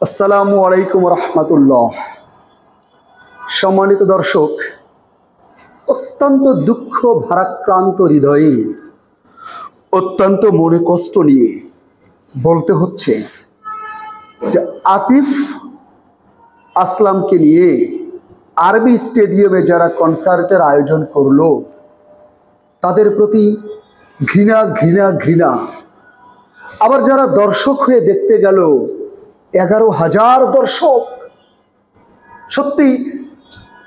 আসসালামু আলাইকুম রহমতুল্লাহ। সম্মানিত দর্শক, অত্যন্ত দুঃখ ভারাক্রান্ত হৃদয়ে, অত্যন্ত মনে কষ্ট নিয়ে বলতে হচ্ছে যে আতিফ আসলামকে নিয়ে আরবি স্টেডিয়ামে যারা কনসার্টের আয়োজন করলো তাদের প্রতি ঘৃণা ঘৃণা ঘৃণা। আবার যারা দর্শক হয়ে দেখতে গেল 11,000 দর্শক, সত্যি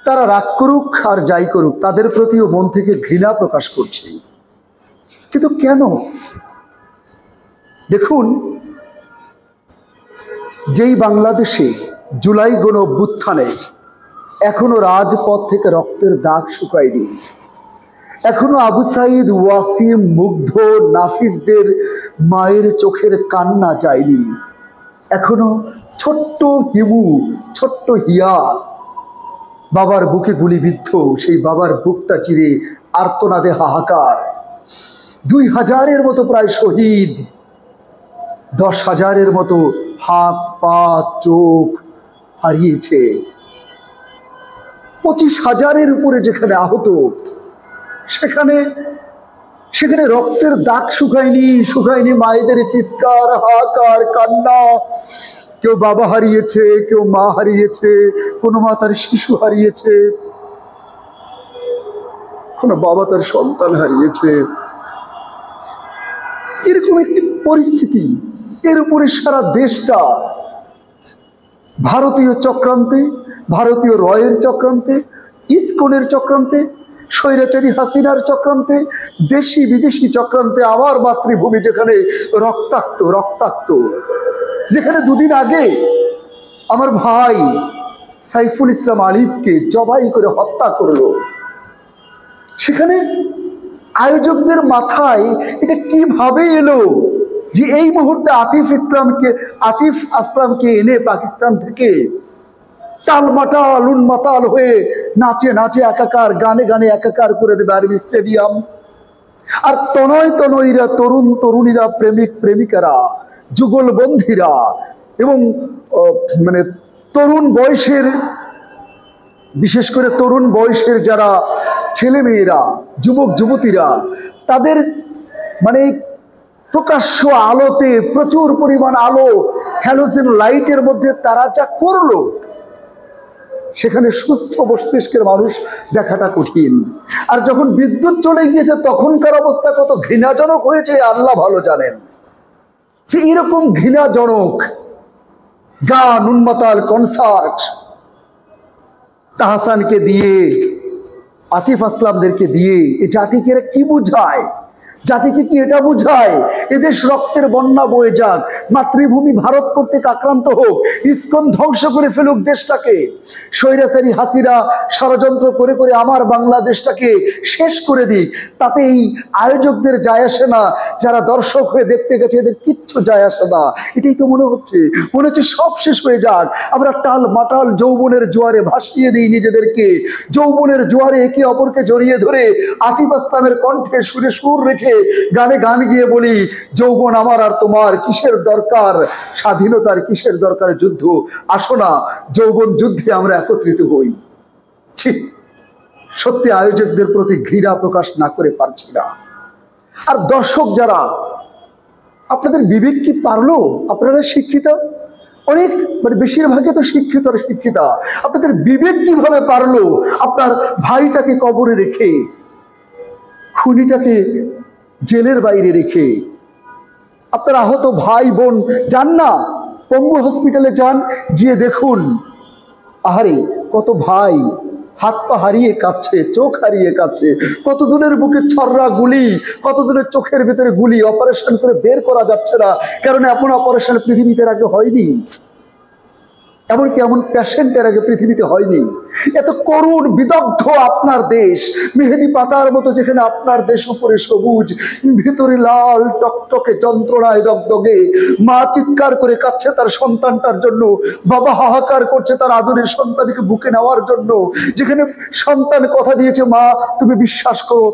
তারা রাগ করুক আর যাই করুক, তাদের প্রতিও মন থেকে ঘৃণা প্রকাশ করছে। কিন্তু কেন? দেখুন, যেই বাংলাদেশে জুলাই গণ অভ্যুত্থানে এখনো রাজপথ থেকে রক্তের দাগ শুকায়নি, এখনো আবু সাইদ, ওয়াসিম, মুগ্ধ, নাফিসদের মায়ের চোখের কান্না যায়নি, এখনো ছোট্ট হিমু, ছোট্ট হিয়া বাবার বুকে গুলিবিদ্ধ, সেই বাবার বুকটা চিরে আর্তনাদে হাহাকার। 2,000-এর মতো প্রায় শহীদ, 10,000-এর মতো হাত পা চোখ হারিয়েছে, 25,000-এর উপরে যেখানে আহত, সেখানে রক্তের দাগ শুকায়নি মায়েদের চিৎকার, হাহাকার, কান্না। কেউ বাবা হারিয়েছে, কেউ মা হারিয়েছে, কোনো মা তার শিশু হারিয়েছে, কোনো বাবা তার সন্তান হারিয়েছে। এরকম একটি পরিস্থিতি, এর উপরে সারা দেশটা ভারতীয় চক্রান্তে, ভারতীয় রয়ের চক্রান্তে, ইসকনের চক্রান্তে, স্বৈরাচারী হাসিনার চক্রান্তে, দেশি বিদেশি চক্রান্তে, আমার মাতৃভূমি যেখানে রক্তাক্ত, যেখানে দুদিন আগে আমার ভাই সাইফুল ইসলাম আলিফকে জবাই করে হত্যা করলো, সেখানে আয়োজকদের মাথায় এটা কিভাবে এলো যে এই মুহূর্তে আতিফ আসলামকে এনে পাকিস্তান থেকে টালমাটাল উন্মাতাল হয়ে নাচে নাচে একাকার, গানে গানে একাকার করে দেবে আরবি স্টেডিয়াম। আর তনয়ীরা, তরুণ তরুণীরা, প্রেমিক প্রেমিকারা, যুগলবন্ধীরা এবং তরুণ বয়সের, বিশেষ করে তরুণ বয়সের যারা ছেলে মেয়েরা, যুবক যুবতীরা, তাদের প্রকাশ্য আলোতে, প্রচুর পরিমাণ আলো, হ্যালোজেন লাইটের মধ্যে তারা যা করলো, সেখানে সুস্থ মস্তিষ্কের মানুষ দেখাটা কঠিন। আর যখন বিদ্যুৎ চলে গিয়েছে তখনকার অবস্থা কত ঘৃণাজনক হয়েছে আল্লাহ ভালো জানেন। এরকম ঘৃণাজনক গান, উন্মাতাল কনসার্ট তাহসানকে দিয়ে, আতিফ আসলামদেরকে দিয়ে এ জাতিকে কি বুঝায়? জাতিকে কি এটা বুঝায় এদেশ রক্তের বন্যা বয়ে যাক, মাতৃভূমি ভারত কর্তৃক আক্রান্ত হোক, ইসকন ধ্বংস করে ফেলুক দেশটাকে, স্বৈরাচারী হাসিনা ষড়যন্ত্র করে করে আমার বাংলাদেশটাকে শেষ করে দিক, তাতে এই আয়োজকদের যায় আসে না, যারা দর্শক হয়ে দেখতে গেছে এদের কিচ্ছু যায় আসে না। এটাই তো মনে হচ্ছে সব শেষ হয়ে যাক, আমরা টাল মাটাল যৌবনের জোয়ারে ভাসিয়ে দিই নিজেদেরকে, যৌবনের জোয়ারে একে অপরকে জড়িয়ে ধরে আতিফ আসলামের কণ্ঠে সুরে সুর রেখে গানে গান গিয়ে বলি, যৌবন আমার আর তোমার কিসের দরকার, স্বাধীনতার কিসের দরকার যুদ্ধ, আসো না যৌবন যুদ্ধে আমরা একত্রিত হই। সত্যি আয়োজকদের প্রতি ঘৃণা প্রকাশ না করে পারছি না। আর দর্শক যারা, আপনাদের বিবেক কি পারলো? আপনারা শিক্ষিত, অনেক বেশিরভাগই তো শিক্ষিত আর শিক্ষিতা, আপনাদের বিবেক কিভাবে পারলো আপনার ভাইটাকে কবরে রেখে, খুনিটাকে জেলের বাইরে রেখে, আপনার আহত ভাই বোন, যান না পঙ্গু হসপিটালে, যান, গিয়ে দেখুন, আহারে কত ভাই হাত পা হারিয়ে কাঁদছে, চোখ হারিয়ে কাঁদছে, কতজনের বুকে ছররা গুলি, কতজনের চোখের ভিতরে গুলি, অপারেশন করে বের করা যাচ্ছে না, কারণ এমন অপারেশন পৃথিবীতে আগে হয়নি, এমনকি এমন পেশেন্টের আগে পৃথিবীতে হয়নি। এত করুণ বিদগ্ধ আপনার দেশ, মেহেদি পাতার মতো যেখানে আপনার দেশ উপরে সবুজ, ভিতরে লাল টকটকে যন্ত্রণায় দগদগে, মা চিৎকার করে কাঁদছে তার সন্তানটার জন্য, বাবা হাহাকার করছে তার আদরের সন্তানকে বুকে নেওয়ার জন্য, যেখানে সন্তান কথা দিয়েছে, মা তুমি বিশ্বাস করো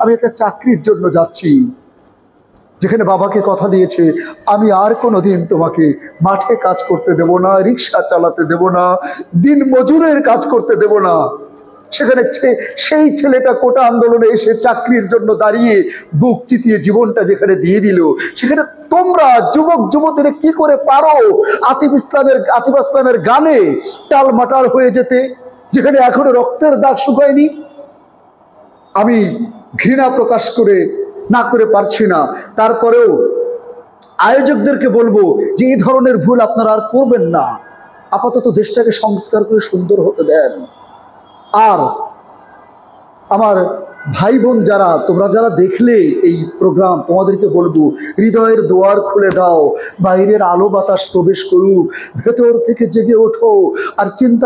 আমি একটা চাকরির জন্য যাচ্ছি, যেখানে বাবাকে কথা দিয়েছে, আমি আর কোনোদিন তোমাকে মাঠে কাজ করতে দেব না, রিক্সা চালাতে দেব না, দিন মজুরের কাজ করতে দেব না। সেখানে সেই ছেলেটা কোটা আন্দোলনে এসে চাকরির জন্য দাঁড়িয়ে বুক চিতিয়ে জীবনটা যেখানে দিয়ে দিল, সেখানে তোমরা যুবক যুবতীরা কি করে পারো আতিফ ইসলামের গানে টালমাটাল হয়ে যেতে, যেখানে এখনো রক্তের দাগ শুকায়নি। আমি ঘৃণা প্রকাশ না করে পারছি না। তারপরেও আয়োজকদেরকে বলবো যে এই ধরনের ভুল আপনারা আর করবেন না। আপাতত দেশটাকে সংস্কার করে সুন্দর হতে দেন। আর আমার ভাই বোন তোমরা যারা দেখলে এই প্রোগ্রাম, তোমাদেরকে বলবো হৃদয়ের দুয়ার খুলে দাও, বাইরের আলো বাতাস প্রবেশ করুক, ভেতর থেকে জেগে ওঠো আর চিন্তা